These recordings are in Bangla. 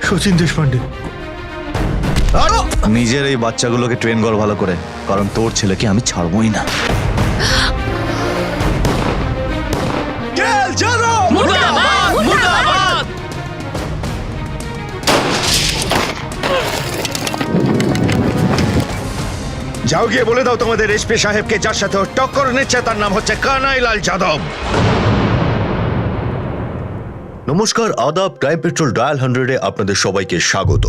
শচীন দেশপান্ডে। নিজের এই বাচ্চাগুলোকে ট্রেন কর ভালো করে, কারণ তোর ছেলেকে আমি ছাড়বই না। যাও গিয়ে বলে দাও তোমাদের এসপি সাহেবকে যার সাথে ওর টক্কর নিচ্ছে তার নাম হচ্ছে কানাইলাল যাদব। নমস্কার, আদাব। ক্রাইম পেট্রোল ডায়াল 100-এ আপনাদের সবাইকে স্বাগত।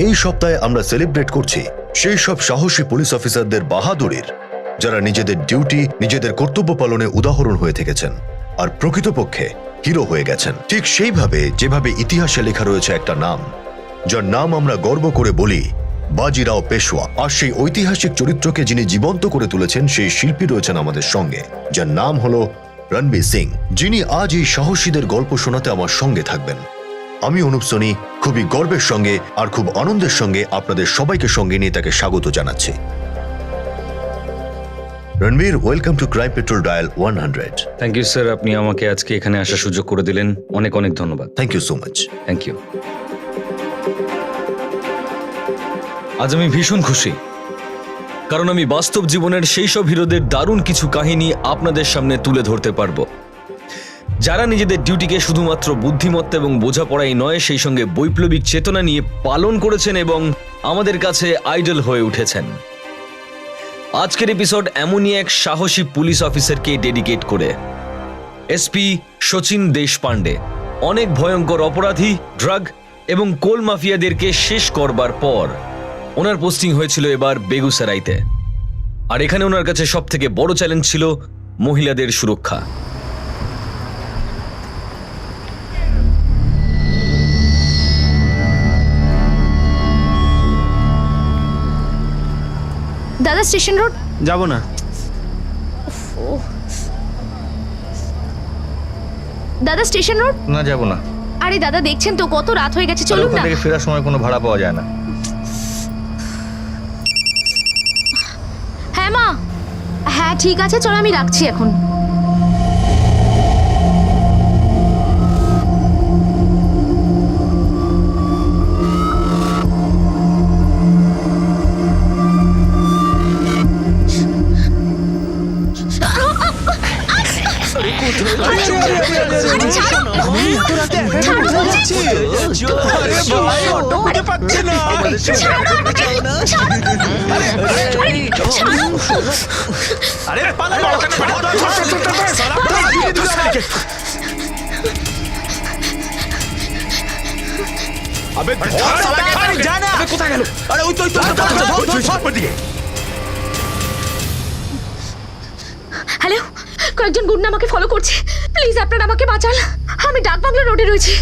এই সপ্তাহে আমরা সেলিব্রেট করছি সেই সব সাহসী পুলিশ অফিসারদের বাহাদুরির যারা নিজেদের ডিউটি, নিজেদের কর্তব্য পালনে উদাহরণ হয়ে থেকেছেন আর প্রকৃতপক্ষে হিরো হয়ে গেছেন। ঠিক সেইভাবে যেভাবে ইতিহাসে লেখা রয়েছে একটা নাম, যার নাম আমরা গর্ব করে বলি বাজিরাও পেশওয়া। আর সেই ঐতিহাসিক চরিত্রকে যিনি জীবন্ত করে তুলেছেন সেই শিল্পী রয়েছেন আমাদের সঙ্গে, যার নাম হলো রণবীর সিং, যিনি আজ এই সাহসীদের গল্প শোনাতে আমার সঙ্গে থাকবেন। আমি অনুপ সোনি খুবই গর্বের সঙ্গে আর খুব আনন্দের সঙ্গে আপনাদের সবাইকে সঙ্গে নিয়ে তাকে স্বাগত জানাচ্ছি। Ranbir, welcome to crime patrol dial 100। Thank you sir, আপনি আমাকে আজকে এখানে আসার সুযোগ করে দিলেন, অনেক অনেক ধন্যবাদ। Thank you so much. Thank you. আজ আমি ভীষণ খুশি, কারণ আমি বাস্তব জীবনের সেই সব হিরোদের দারুণ কিছু কাহিনী আপনাদের সামনে তুলে ধরতে পারবো, যারা নিজেদের ডিউটিকে শুধুমাত্র বুদ্ধিমত্তা এবং বোঝাপড়াই নয়, সেই সঙ্গে বৈপ্লবিক চেতনা নিয়ে পালন করেছেন এবং আমাদের কাছে আইডল হয়ে উঠেছেন। আজকের এপিসোড এমনই এক সাহসী পুলিশ অফিসারকে ডেডিকেট করে। এসপি শচীন দেশপান্ডে অনেক ভয়ঙ্কর অপরাধী, ড্রাগ এবং কোল মাফিয়াদেরকে শেষ করবার পর ওনার পোস্টিং হয়েছিল এবার বেগুসরাইতে। আর এখানে ওনার কাছে সব থেকে বড় চ্যালেঞ্জ ছিল মহিলাদের সুরক্ষা। দাদা স্টেশন রোড যাব না। দাদা স্টেশন রোড না, যাবো না। আরে দাদা দেখছেন তো কত রাত হয়ে গেছে, চলুন ওখান না। থেকে ফেরার সময় কোনো ভাড়া পাওয়া যায় না। হ্যাঁ মা, হ্যাঁ ঠিক আছে, চলো আমি রাখছি এখন। হ্যালো, কয়েকজন গুন্ডা আমাকে ফলো করছে, প্লিজ আপনারা আমাকে বাঁচান। আমি ডাকবাংলো রোডে রয়েছি।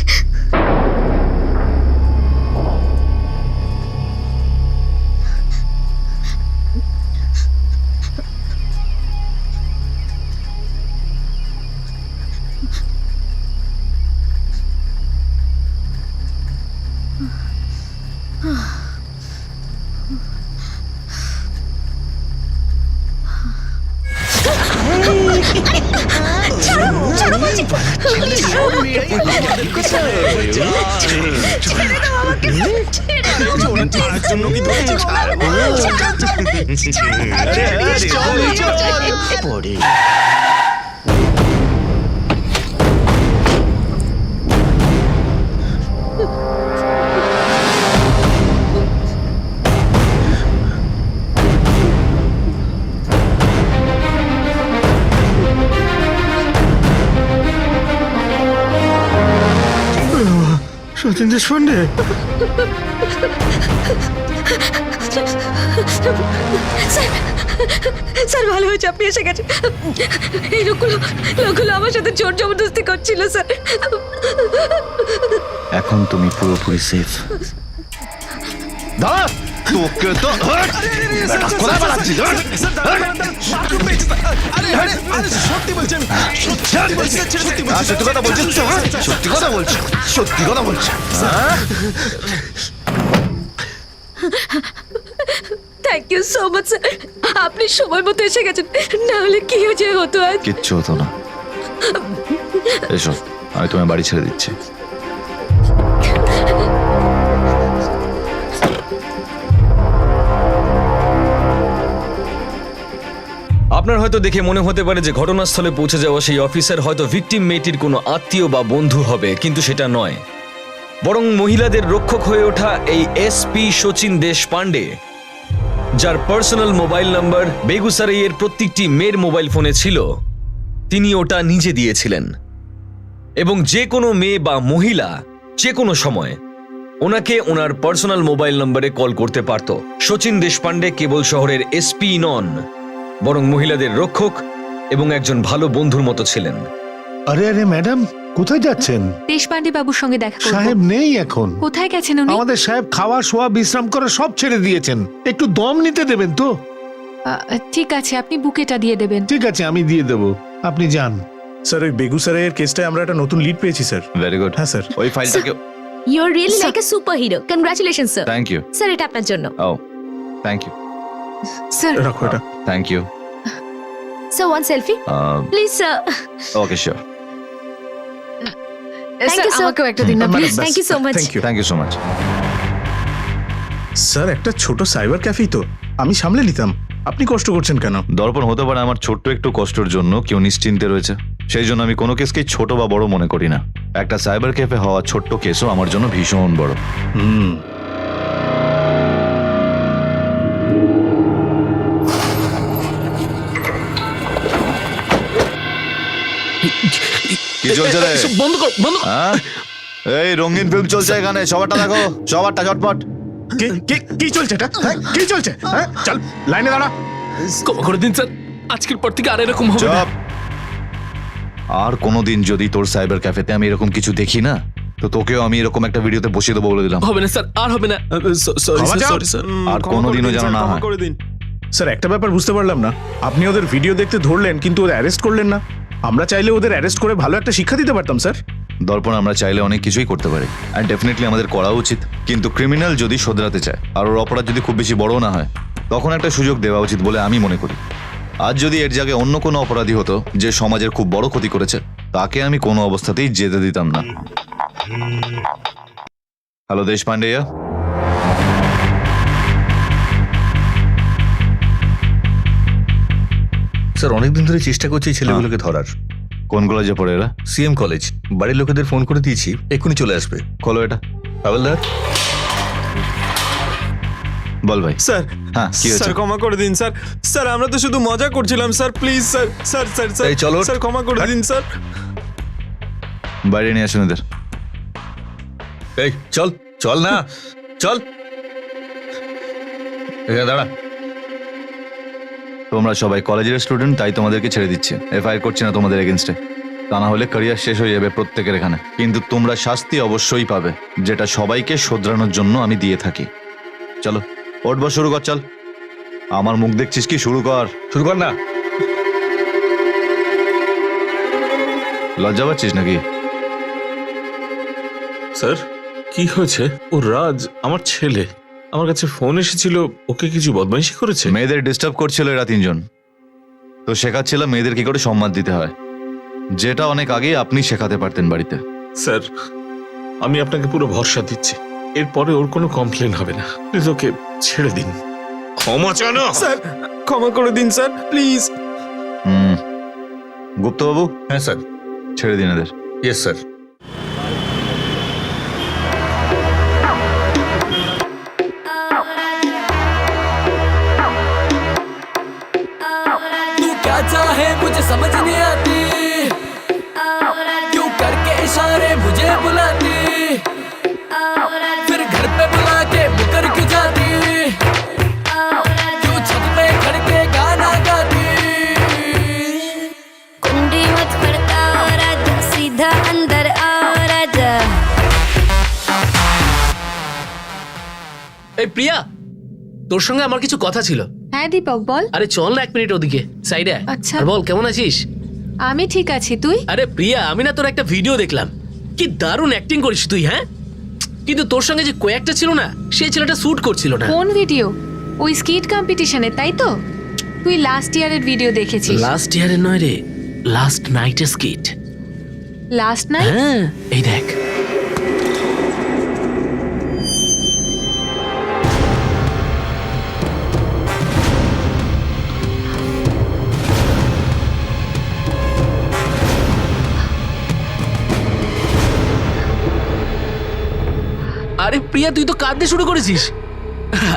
শচীন দেশপান্ডে, স্যার ভালো হয়েছে আপনি এসে গেছেন। এই লোকগুলো আমার সাথে জোর জবরদস্তি করছিল স্যার। এখন তুমি পুরোপুরি সেফ। দাঁড়া, তোকে তো কোথায় পালাচ্ছিস? সত্যি কথা বলছিস? সত্যি কথা বলছি, সত্যি কথা বলছি। Thank you so much sir, আপনি সময় মতো এসে গেছেন, না হলে কি যে হতো আজ। কিচ্ছু হতো না। এসো, আমি তোমায় বাড়ি ছেড়ে দিচ্ছি। আপনার হয়তো দেখে মনে হতে পারে যে ঘটনাস্থলে পৌঁছে যাওয়া সেই অফিসার হয়তো ভিকটিম মেয়েটির কোনো আত্মীয় বা বন্ধু হবে, কিন্তু সেটা নয়। বরং মহিলাদের রক্ষক হয়ে ওঠা এই এসপি শচীন দেশপান্ডে, যার পার্সোনাল মোবাইল নাম্বার বেগুসারাইয়ের প্রত্যেকটি মেয়ের মোবাইল ফোনে ছিল, তিনি ওটা নিজে দিয়েছিলেন। এবং যে কোনো মেয়ে বা মহিলা যে কোনো সময় ওনাকে ওনার পার্সোনাল মোবাইল নম্বরে কল করতে পারত। শচীন দেশপান্ডে কেবল শহরের এসপি নন, বরং মহিলাদের রক্ষক এবং একজন ভালো বন্ধুর মতো ছিলেন। আরে আরে ম্যাডাম, কোথায় যাচ্ছেন? দেশপান্ডে বাবুর সঙ্গে দেখা করব। সাহেব নেই এখন। কোথায় গেছেন উনি? আমাদের সাহেব খাওয়া শোয়া বিশ্রাম করা সব ছেড়ে দিয়েছেন। একটু দম নিতে দেবেন তো? ঠিক আছে, আপনি বুকেটা দিয়ে দেবেন। ঠিক আছে, আমি দিয়ে দেবো, আপনি যান। স্যার ওই বেগুসরাইয়ের কেসটায় আমরা একটা নতুন লিড পেয়েছি স্যার। Very good. হ্যাঁ স্যার। ওই ফাইলটাকে you are really like a superhero. Congratulations sir. Thank you. Sir, এটা আপনার জন্য। ও থ্যাংক ইউ। স্যার, রাখো এটা। Thank you. Sir, one selfie please sir. Okay sure. Thank you sir. আমাকেও একটা দিন না please. Thank you so much. Thank you. Thank you so much. Sir একটা ছোট সাইবার ক্যাফেই তো, আমি সামলে নিতাম, আপনি কষ্ট করছেন কেন? দর্পণ হতে পারে আমার ছোট্ট একটু কষ্টের জন্য কেউ নিশ্চিন্তে রয়েছে, সেই জন্য আমি কোনো কেসকেই ছোট বা বড় মনে করি না। একটা সাইবার ক্যাফে হওয়া ছোট্ট কেসও আমার জন্য ভীষণ বড়। কি চলছে রে? বন্ধ কর, বন্ধ কর। হ্যাঁ? এই রঙিন ফিল্ম চলছে এখানে, সবারটা দেখো, সবারটা ঝটপট। কি চলছে এটা? হ্যাঁ, কি চলছে? হ্যাঁ, চল লাইনে দাঁড়া। ক্ষমা করে দিন স্যার, আজকের পর থেকে আর এরকম হবে না। চুপ। আর কোনোদিন যদি তোর সাইবার ক্যাফেতে আমি এরকম কিছু দেখি না, তো তোকেও আমি এরকম একটা ভিডিওতে বসিয়ে দেবো বলে দিলাম। হবে না স্যার, আর হবে না। সরি ক্ষমা স্যার, চাও? Sorry sir. আর কোনোদিনও যেন না হয়। স্যার একটা ব্যাপার বুঝতে পারলাম না, আপনি ওদের ভিডিও দেখতে ধরলেন কিন্তু ওদের অ্যারেস্ট করলেন না। আমরা চাইলে ওদের অ্যারেস্ট করে ভালো একটা শিক্ষা দিতে পারতাম স্যার। দর্পণ আমরা চাইলে অনেক কিছুই করতে পারি, অ্যান্ড ডেফিনেটলি আমাদের করা উচিত। কিন্তু ক্রিমিনাল যদি শোধরাতে চায় আর ওর অপরাধ যদি খুব বেশি বড় না হয়, তখন একটা সুযোগ দেওয়া উচিত বলে আমি মনে করি। আজ যদি এর জায়গায় অন্য কোনো অপরাধী হতো যে সমাজের খুব বড় ক্ষতি করেছে, তাকে আমি কোনো অবস্থাতেই যেতে দিতাম না। হ্যালো দেশপান্ডেয়া। স্যার অনেকদিন ধরে চেষ্টা করছি এই ছেলেগুলোকে ধরার। কোন কলেজে পড়ে এরা? CM college. বাড়ির লোকেদের ফোন করে দিয়েছি, এক্ষুনি চলে আসবে। খোলো এটা। হাওলদার, বল ভাই। স্যার, হ্যাঁ, কি হয়েছে? স্যার ক্ষমা করে দিন স্যার। স্যার আমরা তো শুধু মজা করছিলাম sir, please sir. Sir sir sir এই চলো। স্যার ক্ষমা করে দিন স্যার। বাইরে নিয়ে আসুন এদের। এই চল চল না, চল এখানে দাঁড়া। তোমরা সবাই কলেজের স্টুডেন্ট, তাই তোমাদেরকে ছেড়ে দিচ্ছে। এফআইআর করছি না তোমাদের এগেনস্টে, তা না হলে ক্যারিয়ার শেষ হয়ে যাবে প্রত্যেকের এখানে। কিন্তু তোমরা শাস্তি অবশ্যই পাবে, যেটা সবাইকে শোধরানোর জন্য আমি দিয়ে থাকি। চলো ওঠবো, শুরু কর। চল, আমার মুখ দেখছিস কি? শুরু কর। শুরু কর না। লজ্জা পাচ্ছিস নাকি? স্যার কি হয়েছে? ও রাজ আমার ছেলে, আমার কাছে ফোন এসেছিল, ওকে কিছু বদমাইশি করেছে। মেয়েদের ডিস্টার্ব করছিল এরা তিনজন, তো শেখাচ্ছিলাম মেয়েদের কি করে সম্মান দিতে হয়, যেটা অনেক আগেই আপনি শেখাতে পারতেন বাড়িতে। স্যার আমি আপনাকে পুরো ভরসা দিচ্ছি, এরপরে ওর কোনো কমপ্লেন হবে না। প্লিজ ওকে ছেড়ে দিন। ক্ষমা চানো। স্যার ক্ষমা করে দিন স্যার, প্লিজ। গুপ্তবাবু। হ্যাঁ স্যার। ছেড়ে দিন এদের। Yes sir. तू क्या चाहे मुझे समझ नहीं आती, क्यों करके इशारे मुझे बुलाती, फिर घर पे बुला के मुकर क्यों जाती, क्यों छत पे खड़ के गाना गाती। कुंडी मत खड़काओ राजा, सीधा अंदर आओ राजा। এই প্রিয়া, তোর সঙ্গে আমার কিছু কথা ছিল। হ্যাঁ দীপক, বল। আরে চল না 1 মিনিট ওদিকে সাইডে। আচ্ছা। আর বল কেমন আছিস? আমি ঠিক আছি, তুই? আরে প্রিয়া, আমি না তোর একটা ভিডিও দেখলাম, কি দারুণ অ্যাক্টিং করিস তুই। হ্যাঁ, কিন্তু তোর সঙ্গে যে কোয়াক্টটা ছিল না, সেই ছেলেটা শুট করছিল না। কোন ভিডিও? ওই স্কিট কম্পিটিশনে, তাই তো? তুই লাস্ট ইয়ারের ভিডিও দেখেছিস? লাস্ট ইয়ারের নয় রে, লাস্ট নাইটের স্কিট। Last night? হ্যাঁ, এই দেখ। আরে প্রিয়া তুই তো কাঁদতে শুরু করেছিস।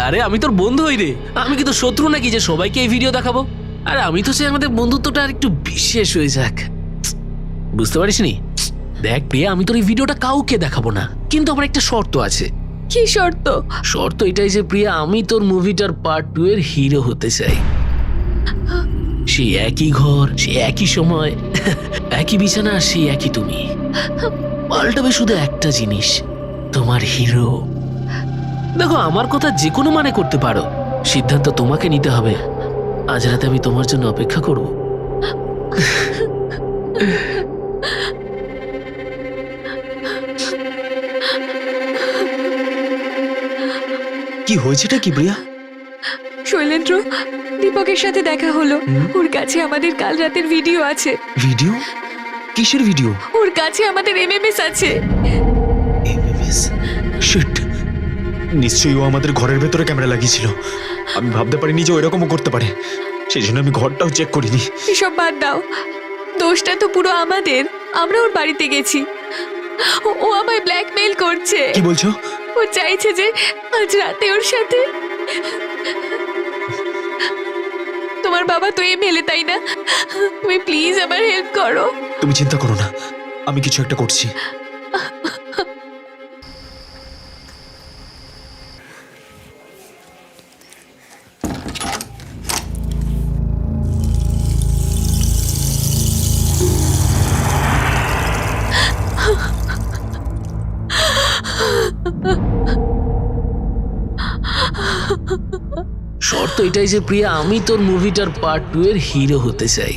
আরে আমি তোর বন্ধু হই রে, আমি কি তোর শত্রু নাকি যে সবাইকে এই ভিডিও দেখাবো? আরে আমি তো চাই আমাদের বন্ধুত্বটা আর একটু বিশেষ হয়ে যাক, বুঝতে পারিস নি? দেখ প্রিয়া, আমি তোর এই ভিডিওটা কাউকে দেখাবো না, কিন্তু আমার একটা শর্ত আছে। কি শর্ত? শর্ত এটাই যে প্রিয়া, আমি তোর মুভিটার পার্ট 2 এর হিরো হতে চাই। সেই একই ঘর, সেই একই সময়, একই বিছানা, সেই একই তুমি। পাল্টাবে শুধু একটা জিনিস, তোমার হিরো। দেখো, আমার কথা যে কোনো মানে করতে পারো, সিদ্ধান্ত তোমাকে নিতে হবে। আজ রাতে আমি তোমার জন্য অপেক্ষা করব। কি হয়েছেটা কি প্রিয়া? শৈলেন্দ্র, দীপকের সাথে দেখা হলো। ওর কাছে আমাদের কাল রাতের ভিডিও আছে। ভিডিও? কিসের ভিডিও? ওর কাছে আমাদের এমএমএস আছে। এমএমএস? শিট, নিশ্চয়ই ও আমাদের ঘরের ভেতরে ক্যামেরা লাগিয়েছিল। আমি ভাবতে পারিনি যে ও এরকমও করতে পারে, সেই জন্য আমি ঘরটাও চেক করিনি। এসব বাদ দাও, দোষটা তো পুরো আমাদের। আমরা ওর বাড়িতে গেছি, ও আমায় ব্ল্যাকমেইল করছে। কি বলছো? ও চাইছে যে আজ রাতে ওর সাথে। তোমার বাবা তো এমএলএ, তাই না? তুমি প্লিজ আমার হেল্প করো। তুমি চিন্তা করো না, আমি কিছু একটা করছি। শর্ত এটাই যে প্রিয়া, আমি তোর মুভিটার পার্ট 2 এর হিরো হতে চাই।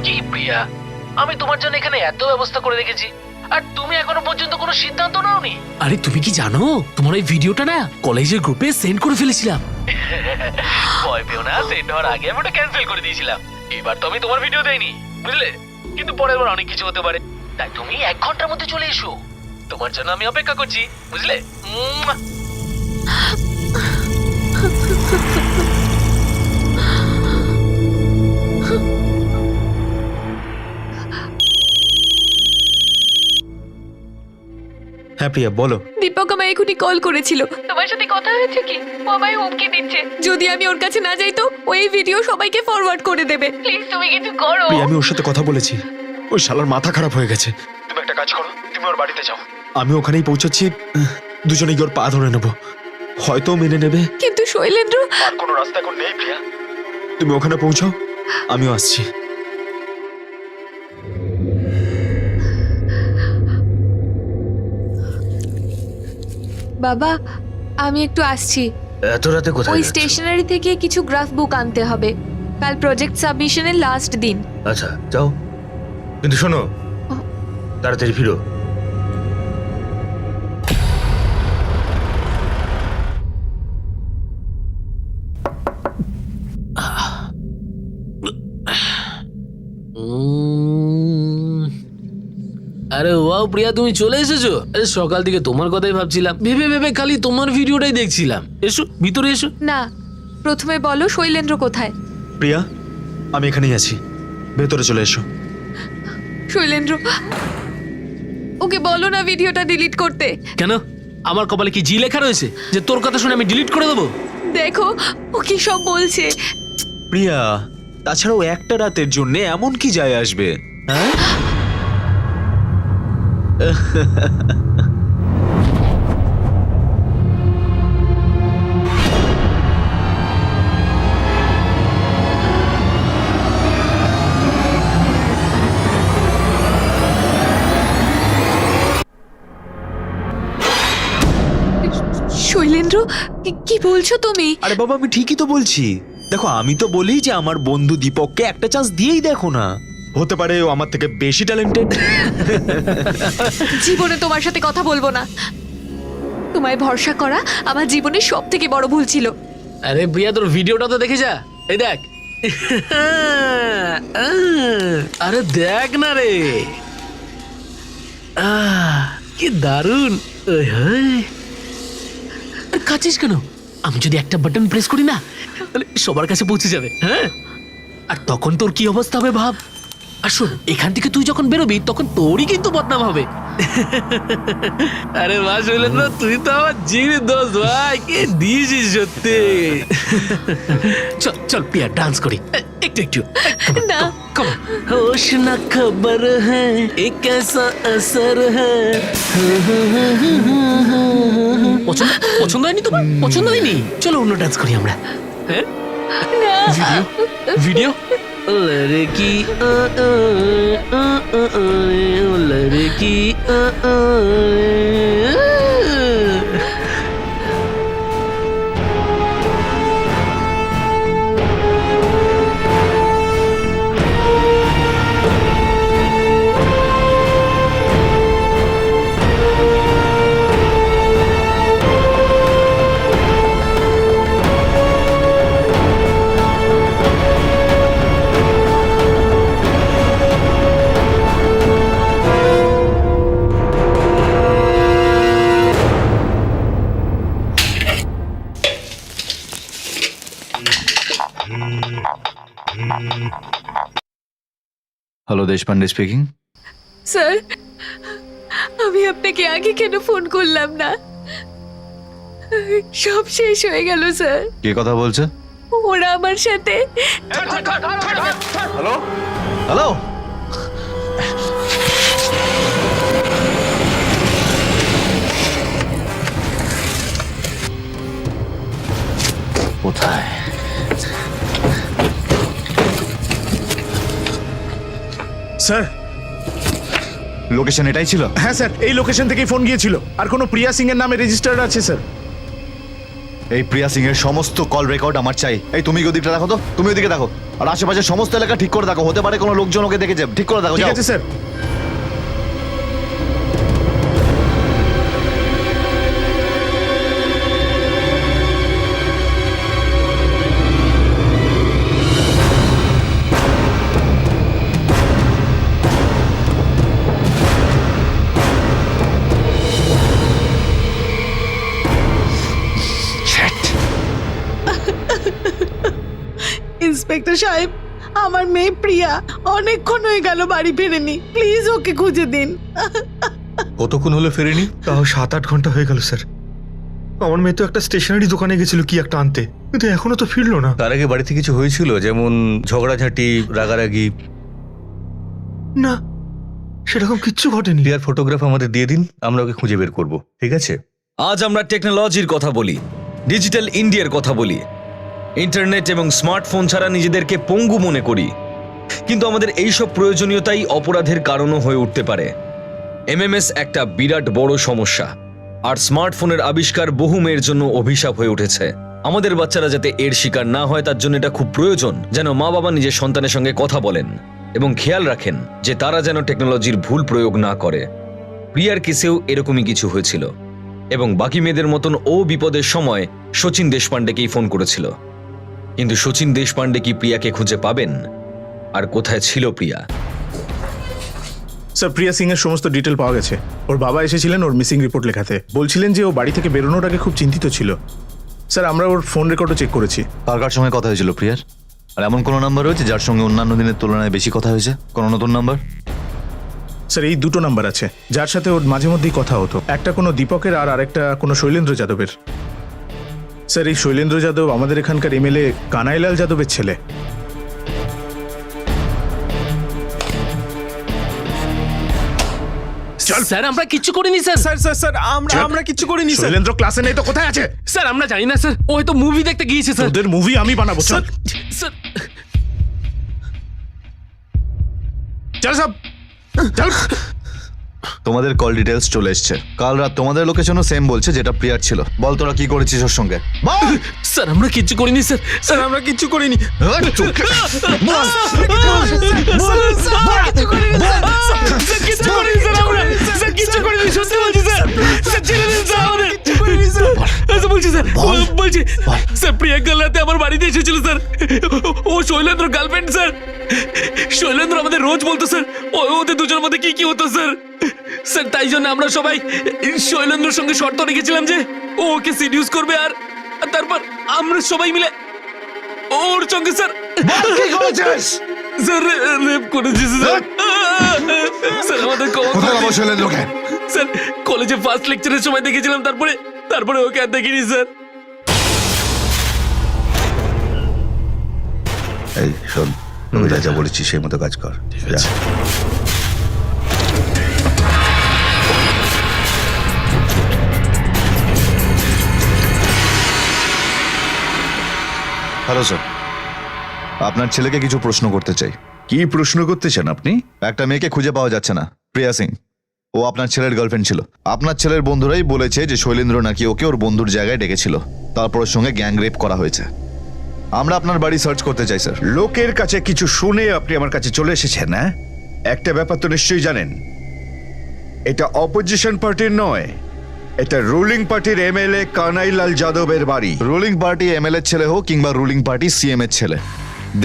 কি প্রিয়া, আমি তোমার জন্য এখানে এত ব্যবস্থা করে রেখেছি, আর তুমি এখনো পর্যন্ত কোনো সিদ্ধান্ত নাওনি। আরে তুমি কি জানো, তোমার এই ভিডিওটা না কলেজের গ্রুপে সেন্ড করে ফেলেছিলাম। ভয় পেও না, সেন্ড হওয়ার আগে আমি ওটা ক্যান্সেল করে দিয়েছিলাম। এবার তো আমি তোমার ভিডিও দেইনি, বুঝলে? কিন্তু পরের বার অনেক কিছু হতে পারে, তাই তুমি 1 ঘন্টার মধ্যে চলে এসো। তোমার জন্য আমি অপেক্ষা করছি, বুঝলে? হ্যাঁ প্রিয়া, বলো। দীপক আমায় এখনই কল করেছিল। তোমার সাথে কথা হয়েছে কি? ও আমায় হুমকি দিচ্ছে, যদি আমি ওর কাছে না যাই তো ওই ভিডিও সবাইকে ফরওয়ার্ড করে দেবে। প্লিজ তুমি কিছু করো। প্রিয়া, আমি ওর সাথে কথা বলেছি, ওই শালার মাথা খারাপ হয়ে গেছে। তুমি একটা কাজ করো, তুমি ওর বাড়িতে যাও, আমি ওখানেই পৌঁছচ্ছি। দুজনে গিয়ে ওর পা ধরে নেবো, হয়তো মেনে নেবে। কিন্তু শৈলেন্দ্র, আর কোনো রাস্তা এখন নেই প্রিয়া, তুমি ওখানে পৌঁছাও, আমিও আসছি। বাবা আমি একটু আসছি। এত রাতে কোথায় ওই যাচ্ছ? স্টেশনারি থেকে কিছু গ্রাফ বুক আনতে হবে, কাল প্রজেক্ট সাবমিশনের লাস্ট দিন। আচ্ছা যাও, কিন্তু শোনো, তাড়াতাড়ি ফিরো। আরে ওয়াও প্রিয়া, তুমি চলে এসেছো। আরে সকাল থেকে তোমার কথাই ভাবছিলাম, ভেবে ভেবে খালি তোমার ভিডিওটাই দেখছিলাম। এসো ভিতরে এসো। না, প্রথমে বলো শৈলেন্দ্র কোথায়? প্রিয়া, আমি এখানেই আছি, ভেতরে চলে এসো। শৈলেন্দ্র, ওকে বলো না ভিডিওটা ডিলিট করতে। কেন, আমার কপালে কি জি লেখা রয়েছে যে তোর কথা শুনে আমি ডিলিট করে দেবো? দেখো ও কি সব বলছে। প্রিয়া, তাছাড়াও একটা রাতের জন্য এমন কি যায় আসবে? হ্যাঁ, শৈলেন্দ্র, কি বলছো তুমি? আরে বাবা, আমি ঠিকই তো বলছি। দেখো, আমি তো বলি যে আমার বন্ধু দীপককে একটা চান্স দিয়েই দেখো না, হতে পারে ও আমার থেকে বেশি ট্যালেন্টেড। জীবনে তোমার সাথে কথা বলবো না। তোমায় ভরসা করা আমার জীবনের সব থেকে বড় ভুল ছিল। আরে প্রিয়া, তোর ভিডিওটা তো দেখে যা, এই দেখ। আরে দেখ না রে, কি দারুন। কাছিস কেন? আমি যদি একটা বাটন প্রেস করি না, তাহলে সবার কাছে পৌঁছে যাবে। হ্যাঁ, আর তখন তোর কি অবস্থা হবে ভাব। আর শোন, এখান থেকে তুই যখন বেরোবি তখন তোরই কিন্তু বদনাম হবে। আরে বাস হইলেন না, তুই তো আমার জিগির দোস্ত ভাই, কে দিয়েছিস সত্যি। চল চল প্রিয়া, ডান্স করি একটু একটু। না। होश न खबर है एक कैसा असर है। পছন্দ হয়নি তোমার? পছন্দ হয়নি? চলো অন্য ডান্স করি আমরা। হ্যাঁ, ভিডিও লড়কি লড়কি। Hello, Deshpande speaking. স্যার, আমি আপনাকে আগে কেন ফোন করলাম না? সব শেষ হয়ে গেল স্যার। কে কথা বলছে? ওরা আমার সাথে। হ্যালো হ্যালো, কোথায়? স্যার, লোকেশন এটাই ছিল? হ্যাঁ স্যার, এই লোকেশন থেকেই ফোন গিয়েছিল। আর কোনো প্রিয়া সিং এর নামে রেজিস্টার্ড আছে স্যার। এই প্রিয়া সিং এর সমস্ত কল রেকর্ড আমার চাই। এই তুমি ওদিকটা দেখো তো, তুমি ওদিকে দেখো, আর আশেপাশে সমস্ত এলাকা ঠিক করে দেখো। হতে পারে কোনো লোকজন ওকে দেখেছে, ঠিক করে দেখো। ঠিক আছে স্যার। ইন্সপেক্টর সাহেব, আমার মেয়ে প্রিয়া অনেকক্ষণ হয়ে গেল বাড়ি ফেরেনি, প্লিজ ওকে খুঁজে দিন। কতক্ষণ হলো ফেরেনি? তাও 7-8 ঘন্টা হয়ে গেল স্যার। আমার মেয়ে তো একটা স্টেশনারি দোকানে গেছিল কি একটা আনতে, কিন্তু এখনো তো ফিরলো না। তার আগে বাড়িতে কিছু হয়েছিল, যেমন ঝগড়াঝাঁটি, রাগারাগি? না, সেরকম কিচ্ছু ঘটেনি। প্রিয়ার ফটোগ্রাফ আমাদের দিয়ে দিন, আমরা ওকে খুঁজে বের করব, ঠিক আছে? আজ আমরা টেকনোলজির কথা বলি, ডিজিটাল ইন্ডিয়ার কথা বলি। ইন্টারনেট এবং স্মার্টফোন ছাড়া নিজেদেরকে পঙ্গু মনে করি, কিন্তু আমাদের এইসব প্রয়োজনীয়তাই অপরাধের কারণও হয়ে উঠতে পারে। এমএমএস একটা বিরাট বড় সমস্যা, আর স্মার্টফোনের আবিষ্কার বহু মেয়ের জন্য অভিশাপ হয়ে উঠেছে। আমাদের বাচ্চারা যাতে এর শিকার না হয় তার জন্য এটা খুব প্রয়োজন যেন মা বাবা নিজের সন্তানের সঙ্গে কথা বলেন এবং খেয়াল রাখেন যে তারা যেন টেকনোলজির ভুল প্রয়োগ না করে। প্রিয়ার কেসেও এরকমই কিছু হয়েছিল, এবং বাকি মেয়েদের মতন ও বিপদের সময় শচীন দেশপান্ডেকেই ফোন করেছিল। কিন্তু শচীন দেশপান্ডে কি প্রিয়াকে খুঁজে পাবেন? আর কোথায় ছিল প্রিয়া? স্যার, প্রিয়া সিং এর সমস্ত ডিটেল পাওয়া গেছে। ওর বাবা এসেছিলেন ওর মিসিং রিপোর্ট লেখাতে। বলছিলেন যে ও বাড়ি থেকে বেরোনোর আগে খুব চিন্তিত ছিল। স্যার, আমরা ওর ফোন রেকর্ডও চেক করেছি। কার কার সঙ্গে কথা হয়েছিল প্রিয়ার? আর এমন কোনো নাম্বার রয়েছে যার সঙ্গে অন্যান্য দিনের তুলনায় বেশি কথা হয়েছে? কোনো নতুন নাম্বার? স্যার, এই দুটো নাম্বার আছে যার সাথে ওর মাঝে মধ্যেই কথা হতো। একটা কোনো দীপকের আর আরেকটা কোনো শৈলেন্দ্র যাদবের। স্যার, এই শৈলেন্দ্র যাদব আমাদের এখানকার এমএলএ কানাইলাল যাদবের ছেলে। স্যার, আমরা কিচ্ছু করিনি স্যার। স্যার স্যার স্যার, আমরা কিচ্ছু করিনি স্যার। শৈলেন্দ্র ক্লাসে নেই তো কোথায় আছে? স্যার, আমরা জানি না স্যার, ও হয়তো মুভি দেখতে গিয়েছে স্যার। ওদের মুভি আমি বানাবো। চল স্যার, চল সব চল। তোমাদের কল ডিটেলস চলে এসছে। কাল রাত তোমাদের লোকেশনও সেম বলছে যেটা প্রিয়ার ছিল। বল তোরা কি করেছিস ওর সঙ্গে? স্যার, আমরা কিচ্ছু করিনি স্যার। স্যার, আমরা কিচ্ছু করিনি। স্যার, প্রিয়া কাল রাতে আমার বাড়িতে এসেছিল স্যার। ও শৈলেন্দ্র গার্লফ্রেন্ড স্যার। শৈলেন্দ্র আমাদের রোজ বলতো স্যার ওদের দুজনের মধ্যে কি কি হতো স্যার। স্যার তাই জন্য আমরা সবাই শৈলেন্দ্রের সঙ্গে শর্ত রেখেছিলাম যে ও ওকে সিডিউস করবে আর তারপর আমরা সবাই মিলে ওর সঙ্গে স্যার কি করেছিস? স্যার রেপ করেছি স্যার। স্যার আমাদের স্যার কলেজে ফার্স্ট লেকচারের সময় দেখেছিলাম, তারপরে ওকে আর দেখিনি স্যার। এই শোন, আমি যা যা বলেছি সেই মতো কাজ কর। যা। হ্যালো স্যার, আপনার ছেলেকে কিছু প্রশ্ন করতে চাই। কি প্রশ্ন করতে চান আপনি? একটা মেয়েকে খুঁজে পাওয়া যাচ্ছে না, প্রিয়া সিং। ও আপনার ছেলের গার্লফ্রেন্ড ছিল। আপনার ছেলের বন্ধুরাই বলেছে যে শৈলেন্দ্র নাকি ওকে ওর বন্ধুর জায়গায় ডেকেছিল, তারপর ওর সঙ্গে গ্যাং রেপ করা হয়েছে। আমরা আপনার বাড়ি সার্চ করতে চাই স্যার। লোকের কাছে কিছু শুনে আপনি আমার কাছে চলে এসেছেন, না? একটা ব্যাপার তো নিশ্চয়ই জানেন, এটা অপোজিশন পার্টির নয়, এটা রুলিং পার্টির এমএলএ কানাইলাল যাদবের বাড়ি। রুলিং পার্টি এমএলএ ছেলে হোক কিংবা রুলিং পার্টি সিএম এর ছেলে,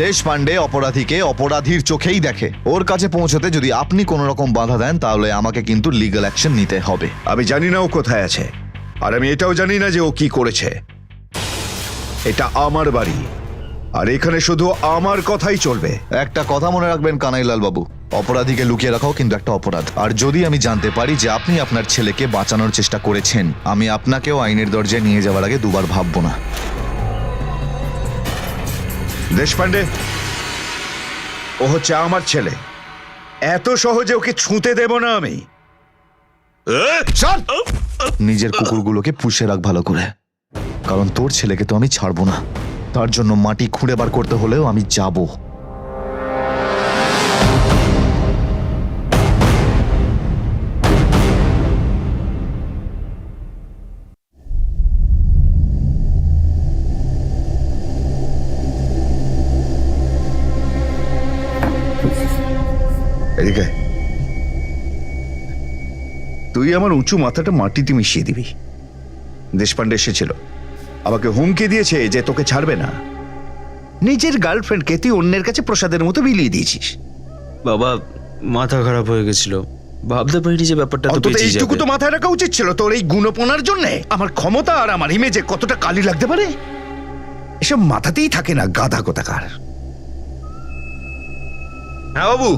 দেশ পান্ডে অপরাধীকে অপরাধীর চোখেই দেখে। ওর কাছে পৌঁছতে যদি আপনি কোনো রকম বাধা দেন তাহলে আমাকে কিন্তু লিগ্যাল অ্যাকশন নিতে হবে। আমি জানি না ও কোথায় আছে, আর আমি এটাও জানি না যে ও কি করেছে। এটা আমার বাড়ি, আর এখানে শুধু আমার কথাই চলবে। একটা কথা মনে রাখবেন কানাইলাল বাবু, অপরাধীকে লুকিয়ে রাখাও কিন্তু একটা অপরাধ। আর যদি আমি জানতে পারি যে আপনি আপনার ছেলেকে বাঁচানোর চেষ্টা করেছেন, আমি আপনাকেও আইনের দরজায় নিয়ে যাওয়ার আগে দুবার ভাববো না। দেশপান্ডে, ও হচ্ছে আমার ছেলে, এত সহজে ওকে ছুঁতে দেব না আমি। নিজের কুকুরগুলোকে পুষে রাখ ভালো করে, কারণ তোর ছেলেকে তো আমি ছাড়বো না। তার জন্য মাটি খুঁড়ে বার করতে হলেও আমি যাব। এদিকে, তুই আমার উঁচু মাথাটা মাটিতে মিশিয়ে দিবি। দেশপান্ডে এসেছিল, আমাকে হুমকি দিয়েছে যে তোকে ছাড়বে না। নিজের গার্লফ্রেন্ডকে তুই অন্যের কাছে প্রসাদের মতো বিলিয়ে দিয়েছিস। বাবা, মাথা খারাপ হয়ে গেছিল, ভাবতে পারিনি যে ব্যাপারটা তো অন্তত এইটুকু তো মাথায় রাখা উচিত ছিল তোর এই গুণপনার জন্য। আমার ক্ষমতা আর আমার ইমেজে কতটা কালি লাগতে পারে এসব মাথাতেই থাকে না, গাধা কোথাকার। হ্যাঁ বাবু।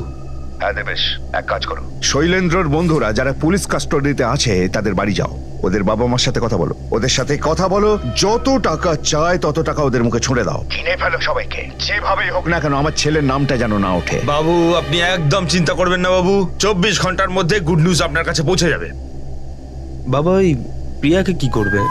হ্যাঁ দেবেশ, এক কাজ করো, শৈলেন্দ্রর বন্ধুরা যারা পুলিশ কাস্টডিতে আছে তাদের বাড়ি যাও, ওদের বাবা মার সাথে কথা বলো, ওদের সাথে কথা বলো, যত টাকা চায় তত টাকা ওদের মুখে ছুঁড়ে দাও, কিনে ফেলো সবাইকে, যেভাবেই হোক না কেন আমার ছেলের নামটা যেন না ওঠে। বাবু আপনি একদম চিন্তা করবেন না বাবু, 24 ঘন্টার মধ্যে গুড নিউজ আপনার কাছে পৌঁছে যাবে। বাবা, ওই প্রিয়াকে কি করবে?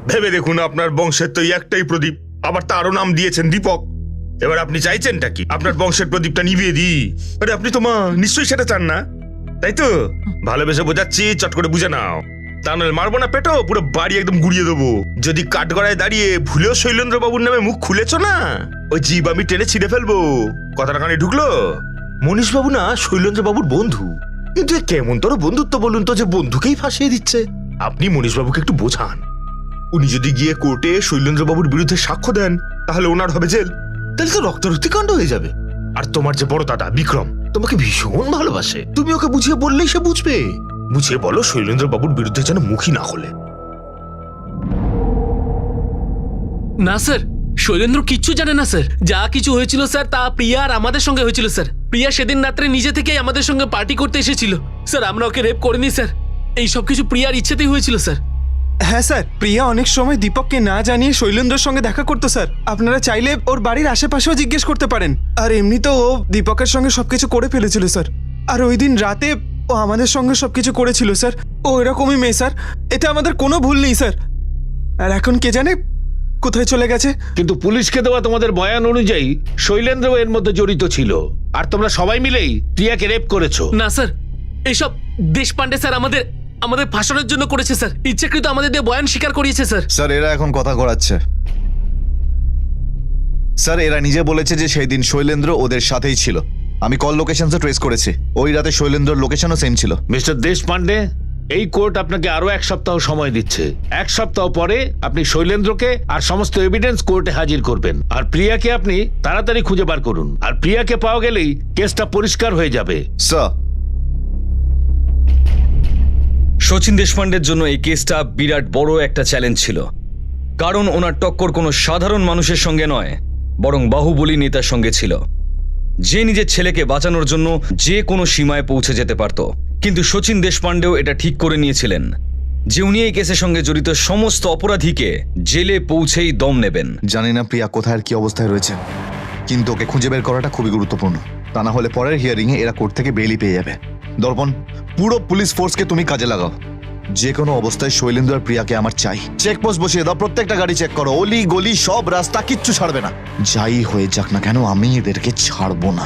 ভেবে দেখুন, আপনার বংশের তো একটাই প্রদীপ, আবার তারও নাম দিয়েছেন দীপক। এবার আপনি চাইছেনটা কি? আপনার বংশের প্রদীপটা নিভিয়ে দিই? আরে আপনি তো মা, নিশ্চয়ই সেটা চান না, তাই তো? ভালোবেসে বোঝাচ্ছি, চট করে বুঝে নাও, তা নাহলে মারবো না পেটো, পুরো বাড়ি একদম গুড়িয়ে দেবো। যদি কাঠগড়ায় দাঁড়িয়ে ভুলেও শৈলেন্দ্র বাবুর নামে মুখ খুলেছ না, ওই জীব আমি টেনে ছিঁড়ে ফেলবো। কথাটা কানে ঢুকলো? মনীষ বাবু না শৈলেন্দ্র বাবুর বন্ধু, কিন্তু এ কেমন তোর বন্ধুত্ব বলুন তো, যে বন্ধুকেই ফাঁসিয়ে দিচ্ছে। আপনি মনীষ বাবুকে একটু বোঝান, উনি যদি গিয়ে কোর্টে শৈলেন্দ্র বাবুর বিরুদ্ধে সাক্ষ্য দেন তাহলে ওনার হবে জেল, তাহলে তো রক্তারক্তি কাণ্ড হয়ে যাবে। আর তোমার যে বড় দাদা বিক্রম তোমাকে ভীষণ ভালোবাসে, তুমি ওকে বুঝিয়ে বললেই সে বুঝবে। বুঝিয়ে বলো শৈলেন্দ্র বাবুর বিরুদ্ধে যেন মুখই না খোলে। না স্যার, শৈলেন্দ্র কিচ্ছু জানে না স্যার। যা কিছু হয়েছিল স্যার তা প্রিয়া আর আমাদের সঙ্গে হয়েছিল স্যার। প্রিয়া সেদিন রাত্রে নিজে থেকেই আমাদের সঙ্গে পার্টি করতে এসেছিল স্যার, আমরা ওকে রেপ করিনি স্যার। এই সব কিছু প্রিয়ার ইচ্ছেতেই হয়েছিল স্যার। হ্যাঁ স্যার, প্রিয়া অনেক সময় দীপককে না জানিয়ে শৈলেন্দ্রের সঙ্গে দেখা করতো স্যার। আপনারা চাইলে ওর বাড়ির আশেপাশেও জিজ্ঞেস করতে পারেন। আর এমনিতেও ও দীপকের সঙ্গে সবকিছু করে ফেলেছিল স্যার। আর ওই দিন রাতে ও আমাদের সঙ্গে সবকিছু করেছিল স্যার। ও এরকমই মেয়ে স্যার, এটা আমাদের কোনো ভুল নেই স্যার। আর এখন কে জানে কোথায় চলে গেছে। কিন্তু পুলিশকে দেওয়া তোমাদের বয়ান অনুযায়ী শৈলেন্দ্র এর মধ্যে জড়িত ছিল, আর তোমরা সবাই মিলেই প্রিয়াকে রেপ করেছো। না স্যার, এইসব দেশপান্ডে স্যার আমাদের আমাদের ফাঁসানোর জন্য করেছে স্যার। ইচ্ছাকৃত আমাদের দিয়ে বয়ান স্বীকার করিয়েছে স্যার। স্যার এরা এখন কথা ঘোরাচ্ছে। স্যার এরা নিজে বলেছে যে সেই দিন শৈলেন্দ্র ওদের সাথেই ছিল। আমি কল লোকেশনসও ট্রেস করেছি, ওই রাতে শৈলেন্দ্রর লোকেশনও সেম ছিল। মিস্টার দেশপান্ডে, এই কোর্ট আপনাকে আরো 1 সপ্তাহ সময় দিচ্ছে। 1 সপ্তাহ পরে আপনি শৈলেন্দ্রকে আর সমস্ত এভিডেন্স কোর্টে হাজির করবেন। আর প্রিয়াকে আপনি তাড়াতাড়ি খুঁজে বার করুন। আর প্রিয়াকে পাওয়া গেলেই কেসটা পরিষ্কার হয়ে যাবে। স্যার শচীন দেশপান্ডের জন্য এই কেসটা বিরাট বড় একটা চ্যালেঞ্জ ছিল, কারণ ওনার টক্কর কোনো সাধারণ মানুষের সঙ্গে নয়, বরং বাহুবলী নেতার সঙ্গে ছিল, যে নিজের ছেলেকে বাঁচানোর জন্য যে কোনো সীমায় পৌঁছে যেতে পারত। কিন্তু শচীন দেশপান্ডেও এটা ঠিক করে নিয়েছিলেন যে উনি এই কেসের সঙ্গে জড়িত সমস্ত অপরাধীকে জেলে পৌঁছেই দম নেবেন। জানি না প্রিয়া কোথায় আর কি অবস্থায় রয়েছে, কিন্তু ওকে খুঁজে বের করাটা খুবই গুরুত্বপূর্ণ। তা না হলে পরের হিয়ারিং এ এরা কোর্ট থেকে বেইলি পেয়ে যাবে। দর্পণ, পুরো পুলিশ ফোর্সকে তুমি কাজে লাগাও। যে কোনো অবস্থায় শৈলেন্দ্র আর প্রিয়াকে আমার চাই। চেকপোস্ট বসিয়ে দাও, প্রত্যেকটা গাড়ি চেক করো, অলি গলি সব রাস্তা, কিচ্ছু ছাড়বে না। যাই হয়ে যাক না কেন, আমি এদেরকে ছাড়বো না।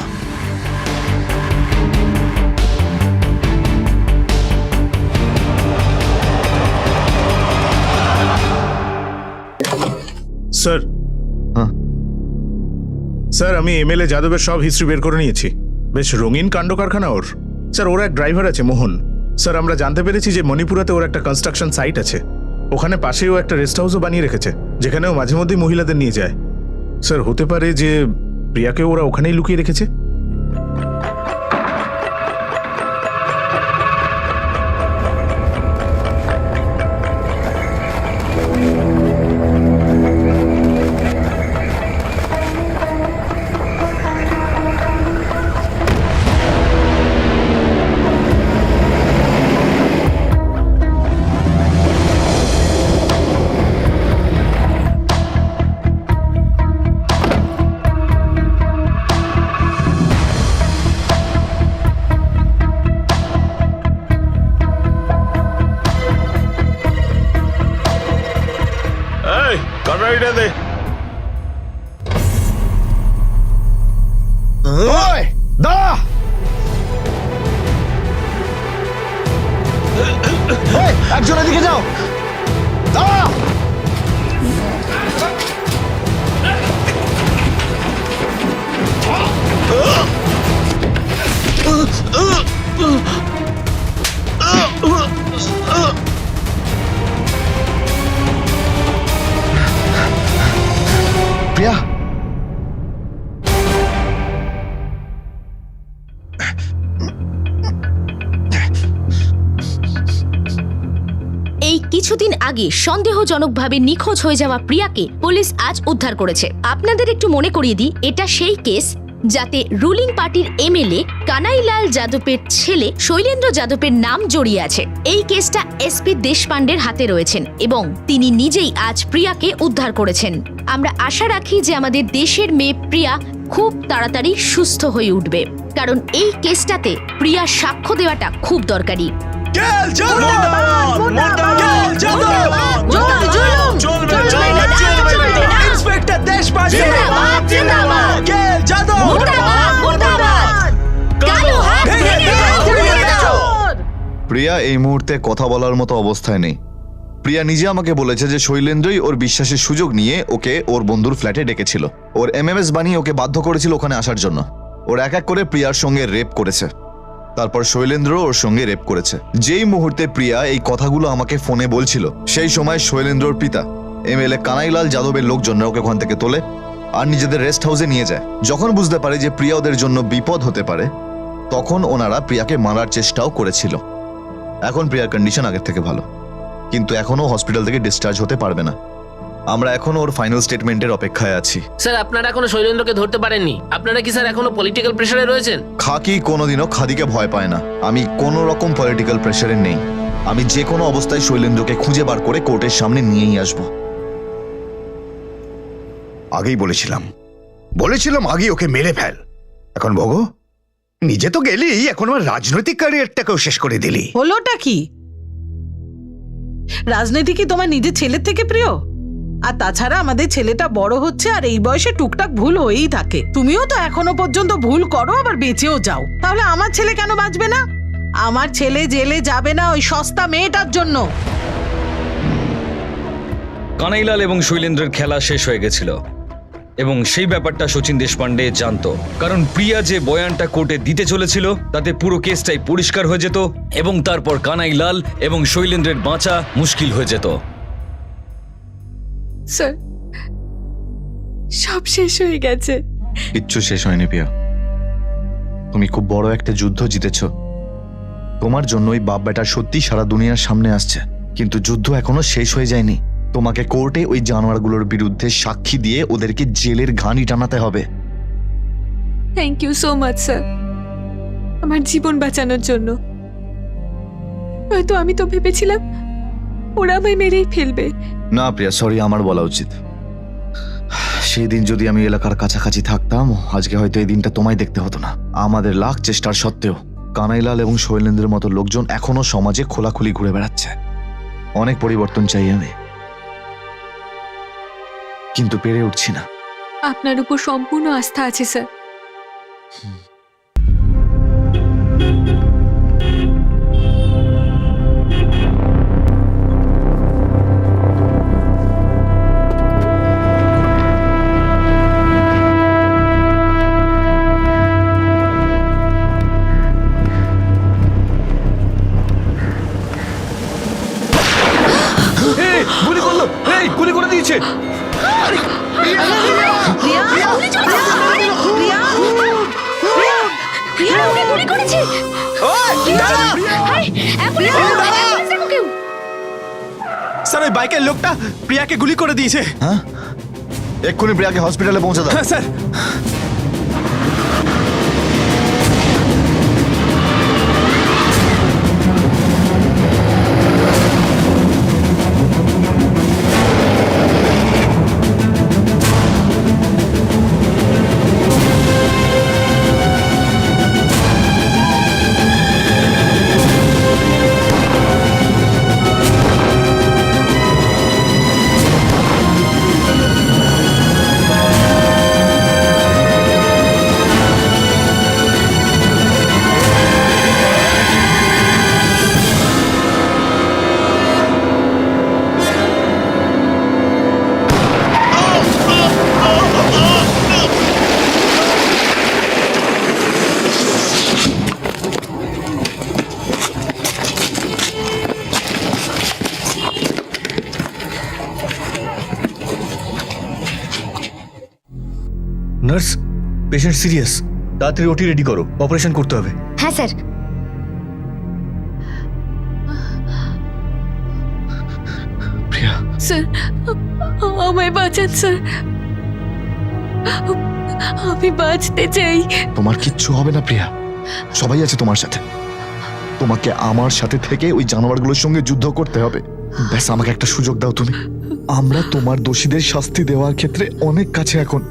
স্যার, স্যার আমি এমএলএ যাদবের সব হিস্ট্রি বের করে নিয়েছি। বেশ রঙিন কাণ্ড কারখানা ওর। স্যার ওর এক ড্রাইভার আছে মোহন। স্যার আমরা জানতে পেরেছি যে মণিপুরাতে ওর একটা কনস্ট্রাকশন সাইট আছে, ওখানে পাশেও একটা রেস্ট হাউসও বানিয়ে রেখেছে, যেখানেও মাঝে মধ্যেই মহিলাদের নিয়ে যায়। স্যার হতে পারে যে প্রিয়াকে ওরা ওখানেই লুকিয়ে রেখেছে। এই কড়াইটা দে। ওই দাঁড়া! ওই, একজন এদিকে যাও। দাঁড়া! প্রিয়া, এই কিছুদিন আগে সন্দেহজনকভাবে নিখোঁজ হয়ে যাওয়া প্রিয়াকে পুলিশ আজ উদ্ধার করেছে। আপনাদের একটু মনে করিয়ে দিই, এটা সেই কেস যাতে রুলিং পার্টির এমএলএ কানাইলাল যাদবের ছেলে শৈলেন্দ্র যাদবের নাম জড়িয়ে আছে। এই কেসটা এসপি দেশপান্ডের হাতে রয়েছেন এবং তিনি নিজেই আজ প্রিয়াকে উদ্ধার করেছেন। আমরা আশা রাখি যে আমাদের দেশের মেয়ে প্রিয়া খুব তাড়াতাড়ি সুস্থ হয়ে উঠবে, কারণ এই কেসটাতে প্রিয়ার সাক্ষ্য দেওয়াটা খুব দরকারি। প্রিয়া এই মুহূর্তে কথা বলার মতো অবস্থায় নেই। প্রিয়া নিজে আমাকে বলেছে যে শৈলেন্দ্রই ওর বিশ্বাসের সুযোগ নিয়ে ওকে ওর বন্ধুর ফ্ল্যাটে ডেকেছিল, ওর এমএমএস বানিয়ে ওকে বাধ্য করেছিল ওখানে আসার জন্য। ওর এক এক করে প্রিয়ার সঙ্গে রেপ করেছে, তারপর শৈলেন্দ্র ওর সঙ্গে রেপ করেছে। যেই মুহূর্তে প্রিয়া এই কথাগুলো আমাকে ফোনে বলছিল, সেই সময় শৈলেন্দ্রর পিতা এমএলএ কানাইলাল যাদবের লোকজনরা ওকে ওখান থেকে তোলে আর নিজেদের রেস্ট হাউসে নিয়ে যায়। যখন বুঝতে পারে যে প্রিয়া ওদের জন্য বিপদ হতে পারে, তখন ওনারা প্রিয়াকে মারার চেষ্টাও করেছিল। এখন প্রিয়ার কন্ডিশন আগের থেকে ভালো, কিন্তু এখনো হসপিটাল থেকে ডিসচার্জ হতে পারবে না। আমরা এখনো ওর ফাইনাল স্টেটমেন্টের অপেক্ষায় আছি। স্যার আপনারা এখনো শৈলেন্দ্রকে ধরতে পারেননি। আপনারা কি স্যার এখনো পলিটিক্যাল প্রেসারে রয়েছেন? খাকি কোনোদিনও খাদিকে ভয় পায় না। আমি কোনো রকম পলিটিক্যাল প্রেসারে নেই। আমি যে কোনো অবস্থায় শৈলেন্দ্রকে খুঁজে বার করে কোর্টের সামনে নিয়েই আসবো। আগেই বলেছিলাম আগেই ওকে মেরে ফেল। এখন ভোগো, নিজে তো গেলি, এখন আমার রাজনৈতিক ক্যারিয়ারটাকেও শেষ করে দিলি। হলোটা কি? রাজনীতি কি তোমার নিজের ছেলের থেকে প্রিয়? আর তাছাড়া আমাদের ছেলেটা বড় হচ্ছে আর এই বয়সে টুকটাক ভুল হয়েই থাকে। তুমিও তো এখনো পর্যন্ত ভুল করো, আবার বেঁচেও যাও। তাহলে আমার ছেলে কেন বাঁচবে না? আমার ছেলে জেলে যাবে না ওই সস্তা মেয়েটার জন্য। কানাইলাল এবং শৈলেন্দ্রের খেলা শেষ হয়ে গেছিল এবং সেই ব্যাপারটা শচীন দেশপান্ডে জানতো, কারণ প্রিয়া যে বয়ানটা কোর্টে দিতে চলেছিল তাতে পুরো কেসটাই পরিষ্কার হয়ে যেত এবং তারপর কানাইলাল এবং শৈলেন্দ্রের বাঁচা মুশকিল হয়ে যেত। স্যার, সব শেষ হয়ে গেছে। কিচ্ছু শেষ হয়নি প্রিয়া, তুমি খুব বড় একটা যুদ্ধ জিতেছ। তোমার জন্য ওই বাপ বেটা সত্যি সারা দুনিয়ার সামনে আসছে, কিন্তু যুদ্ধ এখনো শেষ হয়ে যায়নি। তোমাকে কোর্টে ওই জানোয়ারগুলোর বিরুদ্ধে সাক্ষী দিয়ে ওদেরকে জেলের ঘানি টানাতে হবে। Thank you so much sir, আমার জীবন বাঁচানোর জন্য। হয়তো আমি তো ভেবেছিলাম ওরা আমায় মেরেই ফেলবে। না প্রিয়া, সরি, আমার বলা উচিত। সেই দিন যদি আমি এলাকার কাছাকাছি থাকতাম, আজকে হয়তো এই দিনটা তোমায় দেখতে হতো না। আমাদের লাখ চেষ্টার সত্ত্বেও কানাইলাল এবং শৈলেন্দ্রের মতো লোকজন এখনো সমাজে খোলাখুলি ঘুরে বেড়াচ্ছে। অনেক পরিবর্তন চাই আমি, কিন্তু পেরে উঠছি না। আপনার উপর সম্পূর্ণ আস্থা আছে স্যার। গুলি করলো, গুলি করে দিয়েছে। প্রিয়া, প্রিয়া, প্রিয়া, প্রিয়া, ওকে গুলি করেছে। স্যার, ওই বাইকের লোকটা প্রিয়াকে গুলি করে দিয়েছে। হ্যাঁ, এক্ষুনি প্রিয়াকে হসপিটালে পৌঁছে দাও। হ্যাঁ স্যার। নার্স, পেশেন্ট সিরিয়াস, তাড়াতাড়ি ওটি রেডি করো, অপারেশন করতে হবে। হ্যাঁ স্যার। প্রিয়া, স্যার, আমায় বাঁচান স্যার, আমি বাঁচতে চাই। তোমার কিচ্ছু হবে না প্রিয়া, সবাই আছে তোমার সাথে। তোমাকে আমার সাথে থেকে ওই জানোয়ারগুলোর সঙ্গে যুদ্ধ করতে হবে। ব্যাস, আমাকে একটা সুযোগ দাও তুমি। আমরা তোমার দোষীদের শাস্তি দেওয়ার ক্ষেত্রে অনেক কাছে এখন।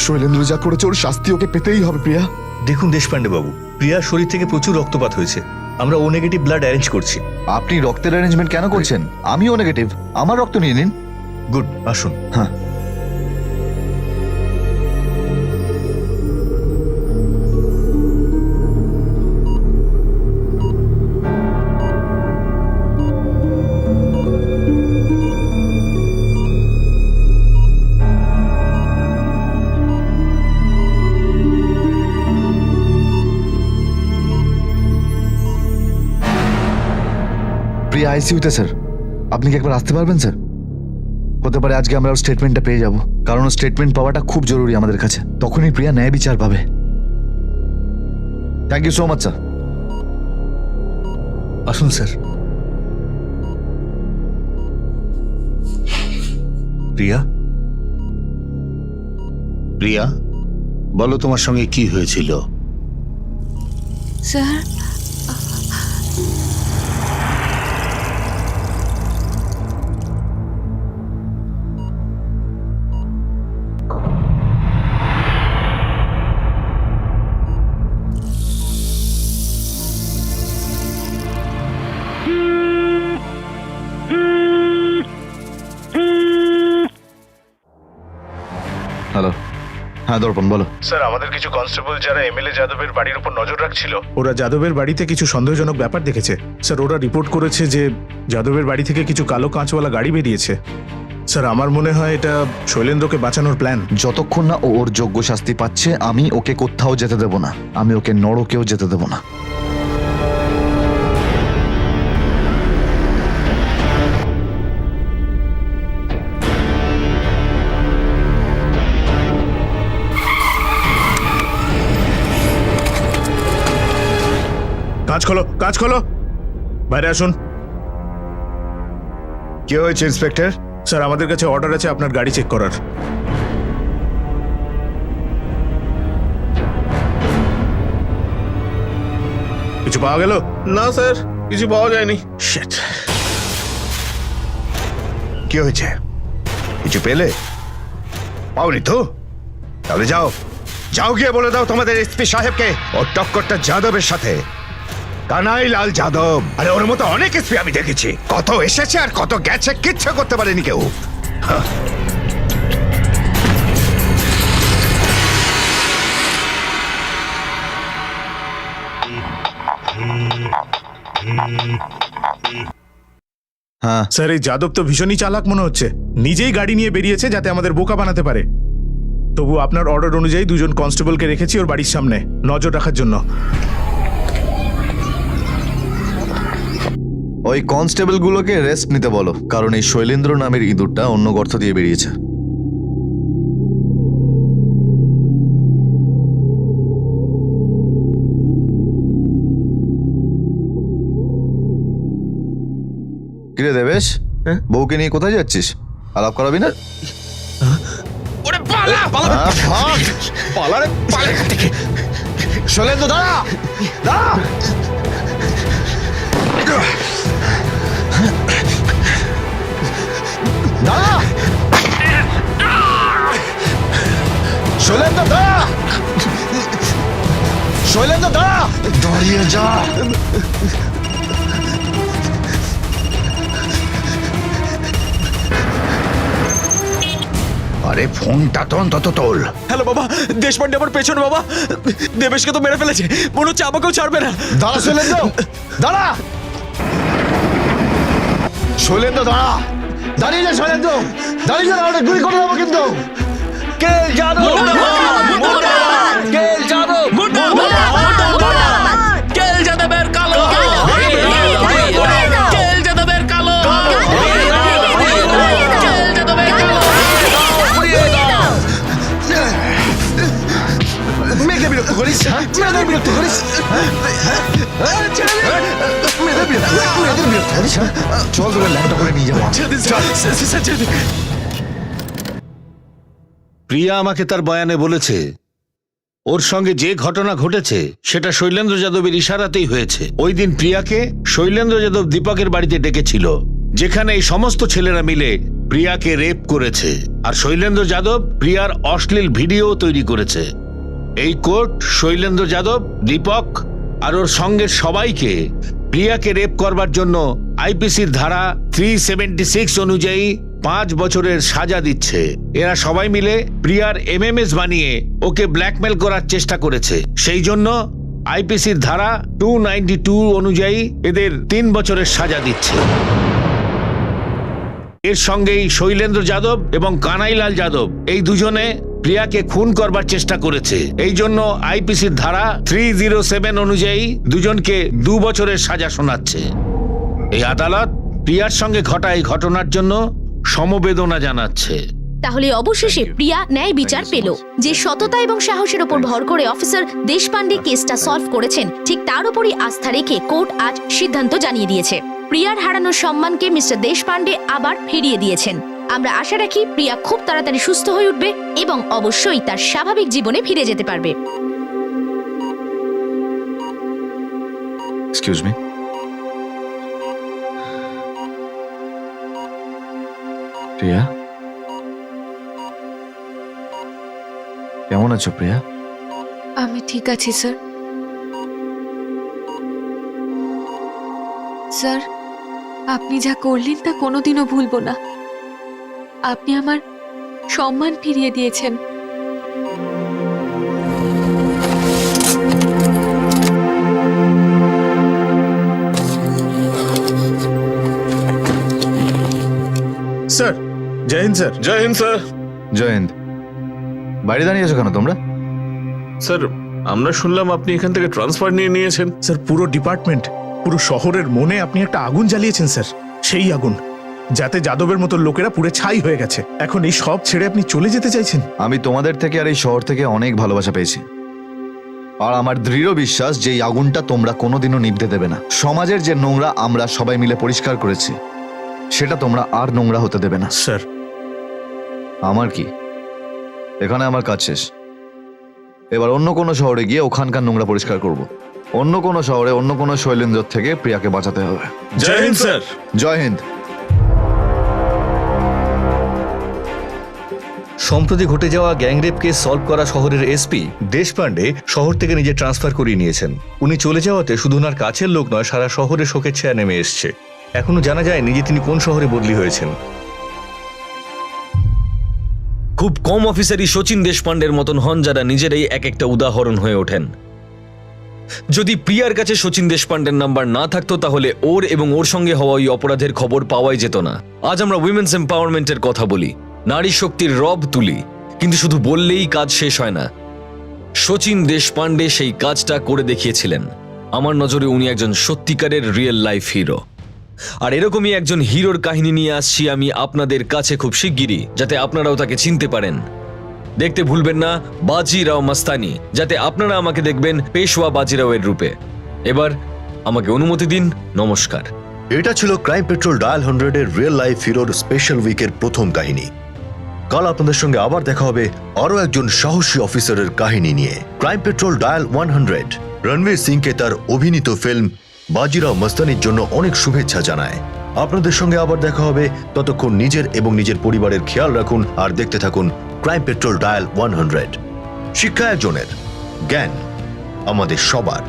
শৈলেন্দ্র যা করেছে ওর শাস্তি ওকে পেতেই হবে প্রিয়া। দেখুন দেশপান্ডে বাবু, প্রিয়ার শরীর থেকে প্রচুর রক্তপাত হয়েছে, আমরা ও নেগেটিভ ব্লাড অ্যারেঞ্জ করছি। আপনি রক্তের অ্যারেঞ্জমেন্ট কেন করছেন? আমিও নেগেটিভ, আমার রক্ত নিয়ে নিন। গুড, আসুন। হ্যাঁ, প্রিয়া আইসিইউতে স্যার। আপনি কি একবার আসতে পারবেন স্যার? হতে পারে আজকে আমরা ওর স্টেটমেন্টটা পেয়ে যাব, কারণ স্টেটমেন্ট পাওয়াটা খুব জরুরি আমাদের কাছে। তখনই প্রিয়া ন্যায় বিচার পাবে। Thank you so much sir. আসুন স্যার। প্রিয়া, প্রিয়া, বলো তোমার সঙ্গে কি হয়েছিল? স্যার, হ্যালো, হ্যাঁ দর্পণ বলো। স্যার আমাদের কিছু কনস্টেবল যারা এমএলএ যাদবের বাড়ির উপর নজর রাখছিল, ওরা যাদবের বাড়িতে কিছু সন্দেহজনক ব্যাপার দেখেছে। স্যার ওরা রিপোর্ট করেছে যে যাদবের বাড়ি থেকে কিছু কালো কাঁচওয়ালা গাড়ি বেরিয়েছে। স্যার আমার মনে হয় এটা শৈলেন্দ্রকে বাঁচানোর প্ল্যান। যতক্ষণ না ও ওর যোগ্য শাস্তি পাচ্ছে আমি ওকে কোথাও যেতে দেব না, আমি ওকে নরকেও যেতে দেব না। কাজ খোলো, কাজ খোলো, বাইরে আসুন। কি হয়েছে ইন্সপেক্টর? স্যার আমাদের কাছে অর্ডার আছে আপনার গাড়ি চেক করার। কিছু পাওয়া গেল? না স্যার, কিছু পাওয়া যায়নি। শিট। কি হয়েছে? কিছু পেলে? পাওনি তো? তাহলে যাও, যাও গিয়ে বলে দাও তোমাদের এসপি সাহেবকে ওর টক্করটা যাদবের সাথে। কানাই লাল যাদব, আরে ওর মতো অনেক এসপি আমি দেখেছি, কত এসেছে আর কত গেছে, কিচ্ছু করতে পারেনি কেউ। হ্যাঁ স্যার এই যাদব তো ভীষণই চালাক মনে হচ্ছে, নিজেই গাড়ি নিয়ে বেরিয়েছে যাতে আমাদের বোকা বানাতে পারে। তবু আপনার অর্ডার অনুযায়ী দুজন কনস্টেবলকে রেখেছি ওর বাড়ির সামনে নজর রাখার জন্য। ওই কনস্টেবল গুলোকে রেস্ট নিতে বলো, কারণ এই শৈলেন্দ্র নামের ইঁদুরটা অন্য গর্ত দিয়ে বেরিয়েছে। কিরে দেবেশ, বউকে নিয়ে কোথায় যাচ্ছিস? আলাপ করাবি না? শৈলেন্দ্র দাঁড়া, দাঁড়া। দাঁড়া শৈলেন্দ্র, দাঁড়া শৈলেন্দ্র, দাঁড়া, দাঁড়িয়ে যা। আরে ফোনটা তো অন্তত তোল। হ্যালো বাবা, দেশপান্ডে আমার পেছনে বাবা, দেবেশকে তো মেরে ফেলেছে, মনে হচ্ছে আমাকেও ছাড়বে না। দাঁড়া শৈলেন্দ্র, দাঁড়া শৈলেন্দ্র, দাঁড়া, দাঁড়িয়ে যা শৈলেন্দ্র, দাঁড়িয়ে যা, নাহলে গুলি করে দেবো কিন্তু। কে যাদব, কে যাদব, কে যাদবের কালো, কে যাদবের কালো, মেয়েকে বিরক্ত করিস, মেয়েদের বিরক্ত করিস, মেয়েদের বিরক্ত করিস। চল তোকে ল্যাপটপ করে নিয়ে যাবো। প্রিয়া আমাকে তার বয়ানে বলেছে ওর সঙ্গে যে ঘটনা ঘটেছে সেটা শৈলেন্দ্র যাদবের ইশারাতেই হয়েছে। ওই দিন প্রিয়াকে শৈলেন্দ্র যাদব দীপকের বাড়িতে ডেকেছিল, যেখানে এই সমস্ত ছেলেরা মিলে প্রিয়াকে রেপ করেছে, আর শৈলেন্দ্র যাদব প্রিয়ার অশ্লীল ভিডিও তৈরি করেছে। এই কোর্ট শৈলেন্দ্র যাদব, দীপক আর ওর সঙ্গের সবাইকে প্রিয়াকে রেপ করবার জন্য আইপিসির ধারা 376 অনুযায়ী 5 বছরের সাজা দিচ্ছে। এরা সবাই মিলে প্রিয়ার এমএমএস বানিয়ে ওকে ব্ল্যাকমেল করার চেষ্টা করেছে। সেই জন্য আইপিসির ধারা 292 অনুযায়ী এদের 3 বছরের সাজা দিচ্ছে। এর সঙ্গেই শৈলেন্দ্র যাদব এবং কানাইলাল যাদব এই দুজনে প্রিয়াকে খুন করবার চেষ্টা করেছে। এই জন্য আইপিসির ধারা 307 অনুযায়ী দুজনকে 2 বছরের সাজা শোনাচ্ছে। এই আদালত প্রিয়ার সঙ্গে ঘটা এই ঘটনার জন্য সমবেদনা জানাচ্ছে। তাহলে অবশেষে প্রিয়া ন্যায় বিচার পেল। যে সততা এবং সাহসের উপর ভর করে অফিসার দেশপান্ডে কেসটা সলভ করেছেন, ঠিক তার উপরই আস্থা রেখে কোর্ট আজ সিদ্ধান্ত জানিয়ে দিয়েছে। প্রিয়ার হারানো সম্মানকে মিস্টার দেশপান্ডে আবার ফিরিয়ে দিয়েছেন। আমরা আশা রাখি প্রিয়া খুব তাড়াতাড়ি সুস্থ হয়ে উঠবে এবং অবশ্যই তার স্বাভাবিক জীবনে ফিরে যেতে পারবে। এক্সকিউজ মি, প্রিয়া, কেমন আছো প্রিয়া? আমি ঠিক আছি স্যার। স্যার, আপনি যা করলেন তা কোনোদিনও ভুলবো না। আপনি আমার সম্মান ফিরিয়ে দিয়েছেন। জয় হিন্দ স্যার। জয় হিন্দ স্যার। জয়ন্ত, বাইরে দাঁড়িয়ে আছো কেন তোমরা? স্যার, আমরা শুনলাম আপনি এখান থেকে ট্রান্সফার নিয়ে নিয়েছেন। স্যার, পুরো ডিপার্টমেন্ট, পুরো শহরের মনে আপনি একটা আগুন জ্বালিয়েছেন স্যার। সেই আগুন যাতে যাদবের মতো লোকেরা পুড়ে ছাই হয়ে গেছে। এখন এই সব ছেড়ে আপনি চলে যেতে চাইছেন? আমি তোমাদের থেকে আর এই শহর থেকে অনেক ভালোবাসা পেয়েছি, আর আমার দৃঢ় বিশ্বাস যে এই আগুনটা তোমরা কোনোদিনও নিভতে দেবে না। সমাজের যে নোংরা আমরা সবাই মিলে পরিষ্কার করেছি, সেটা তোমরা আর নোংরা হতে দেবে না। স্যার, আমার কি, এখানে আমার কাজ শেষ। এবার অন্য কোনো শহরে গিয়ে ওখানকার নোংরা পরিষ্কার করব। অন্য কোনো শহরে অন্য কোনো শৈলেন্দ্র থেকে প্রিয়াকে বাঁচাতে হবে। জয় হিন্দ স্যার। জয় হিন্দ। সম্প্রতি ঘটে যাওয়া গ্যাংরেপ কেস সলভ করা শহরের এসপি দেশপান্ডে শহর থেকে নিজে ট্রান্সফার করিয়ে নিয়েছেন। উনি চলে যাওয়াতে শুধু ওনার কাছের লোক নয়, সারা শহরে শোকের ছায়া নেমে এসছে। এখনো জানা যায়নি যে তিনি কোন শহরে বদলি হয়েছেন। খুব কম অফিসারই শচীন দেশপান্ডের মতন হন, যারা নিজেরাই এক একটা উদাহরণ হয়ে ওঠেন। যদি প্রিয়ার কাছে শচীন দেশপান্ডের নাম্বার না থাকতো, তাহলে ওর এবং ওর সঙ্গে হওয়া ওই অপরাধের খবর পাওয়াই যেত না। আজ আমরা উইমেন্স এম্পাওয়ারমেন্টের কথা বলি, নারী শক্তির রব তুলি, কিন্তু শুধু বললেই কাজ শেষ হয় না। শচীন দেশপান্ডে সেই কাজটা করে দেখিয়েছিলেন। আমার নজরে উনি একজন সত্যিকারের রিয়েল লাইফ হিরো। আর এরকমই একজন হিরোর কাহিনী নিয়ে আসছি আমি আপনাদের কাছে খুব শিগগিরই, যাতে আপনারাও তাকে চিনতে পারেন। দেখতে ভুলবেন না বাজিরাও মাস্তানি, যাতে আপনারা আমাকে দেখবেন পেশওয়া বাজিরাওয়ের রূপে। এবার আমাকে অনুমতি দিন। নমস্কার। এটা ছিল ক্রাইম পেট্রোল ডায়াল 100-এর রিয়েল লাইফ হিরোর স্পেশাল উইকের প্রথম কাহিনী। কাল আপনাদের সঙ্গে আবার দেখা হবে আরো একজন সাহসী অফিসারের কাহিনী নিয়ে। ক্রাইম পেট্রোল ডায়াল 100 রণবীর সিংকে তার অভিনীত ফিল্ম বাজিরাও মাস্তানির জন্য অনেক শুভেচ্ছা জানায়। আপনাদের সঙ্গে আবার দেখা হবে, ততক্ষণ নিজের এবং নিজের পরিবারের খেয়াল রাখুন আর দেখতে থাকুন ক্রাইম পেট্রোল ডায়াল 100। শিক্ষা একজনের, জ্ঞান আমাদের সবার।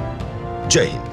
জয় হিন্দ।